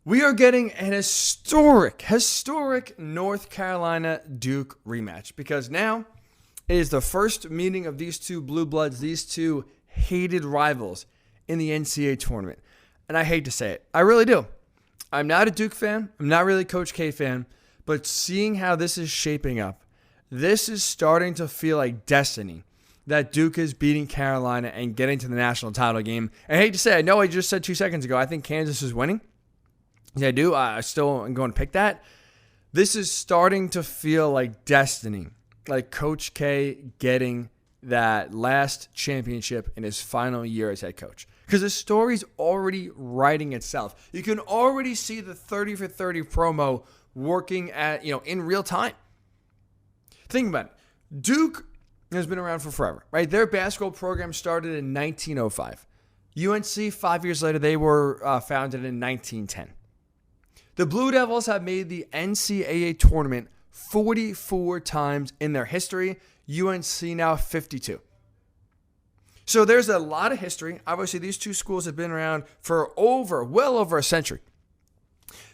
We are getting an historic North Carolina Duke rematch because now it is the first meeting of these two blue bloods, these two hated rivals in the NCAA tournament. And I hate to say it. I really do. I'm not a Duke fan. I'm not really a Coach K fan. But seeing how this is shaping up, this is starting to feel like destiny that Duke is beating Carolina and getting to the national title game. And I hate to say it. I know I just said 2 seconds ago I think Kansas is winning. Yeah, I do. I still am going to pick that. This is starting to feel like destiny, like Coach K getting that last championship in his final year as head coach. Because the story's already writing itself. You can already see the 30 for 30 promo working in real time. Think about it. Duke has been around for forever, right? Their basketball program started in 1905. UNC, 5 years later, they were founded in 1910. The Blue Devils have made the NCAA Tournament 44 times in their history. UNC now 52. So there's a lot of history. Obviously, these two schools have been around for well over a century.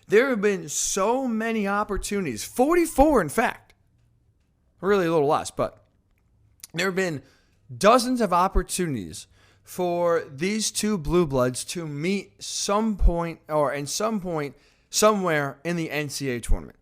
There have been so many opportunities, 44 in fact. Really a little less, but there have been dozens of opportunities for these two blue bloods to meet somewhere in the NCAA tournament.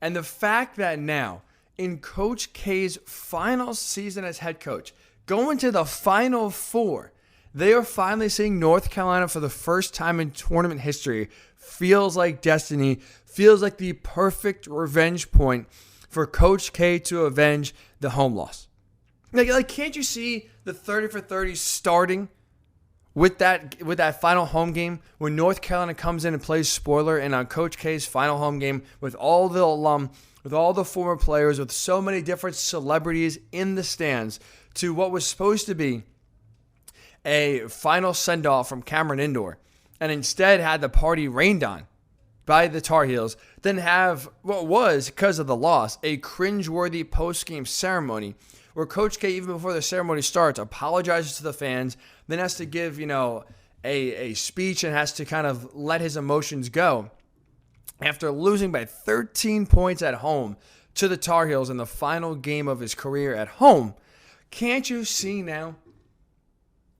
And the fact that now, in Coach K's final season as head coach, going to the Final Four, they are finally seeing North Carolina for the first time in tournament history, feels like destiny, feels like the perfect revenge point for Coach K to avenge the home loss. Like can't you see the 30 for 30 starting with that final home game when North Carolina comes in and plays spoiler, and on Coach K's final home game with all the alum, with all the former players, with so many different celebrities in the stands, to what was supposed to be a final send-off from Cameron Indoor, and instead had the party rained on by the Tar Heels, then have what was, because of the loss, a cringeworthy post-game ceremony where Coach K, even before the ceremony starts, apologizes to the fans, then has to give, a speech and has to kind of let his emotions go after losing by 13 points at home to the Tar Heels in the final game of his career at home. Can't you see now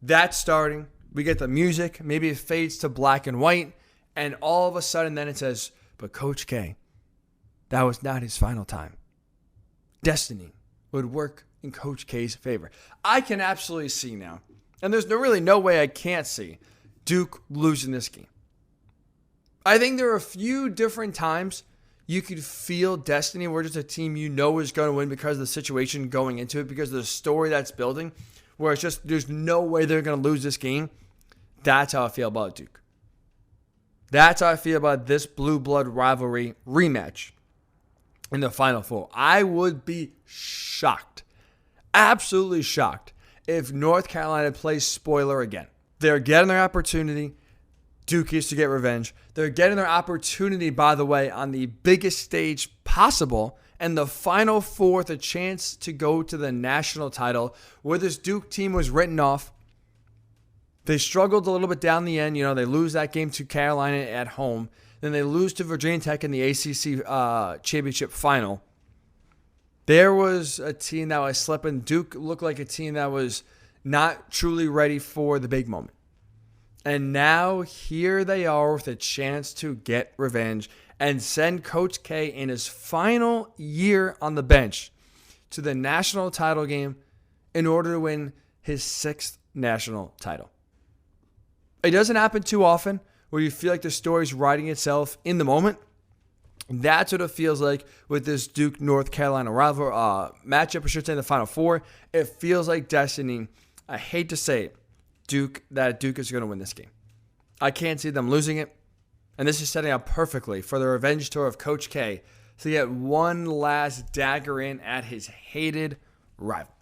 that's starting? We get the music, maybe it fades to black and white, and all of a sudden then it says, but Coach K, that was not his final time. Destiny would work in Coach K's favor. I can absolutely see now, and there's really no way I can't see Duke losing this game. I think there are a few different times you could feel destiny where just a team is going to win because of the situation going into it, because of the story that's building, where it's just there's no way they're going to lose this game. That's how I feel about Duke. That's how I feel about this blue blood rivalry rematch in the Final Four. I would be shocked, absolutely shocked, if North Carolina plays spoiler again. They're getting their opportunity. Duke is to get revenge. They're getting their opportunity, by the way, on the biggest stage possible, and the Final Four, a chance to go to the national title, where this Duke team was written off. They struggled a little bit down the end. They lose that game to Carolina at home. Then they lose to Virginia Tech in the ACC championship final. There was a team that was slipping. Duke looked like a team that was not truly ready for the big moment. And now here they are with a chance to get revenge and send Coach K in his final year on the bench to the national title game in order to win his 6th national title. It doesn't happen too often where you feel like the story's writing itself in the moment. That's what it feels like with this Duke-North Carolina rival matchup, I should say, in the Final Four. It feels like destiny. I hate to say it, Duke is going to win this game. I can't see them losing it. And this is setting up perfectly for the revenge tour of Coach K to get one last dagger in at his hated rival.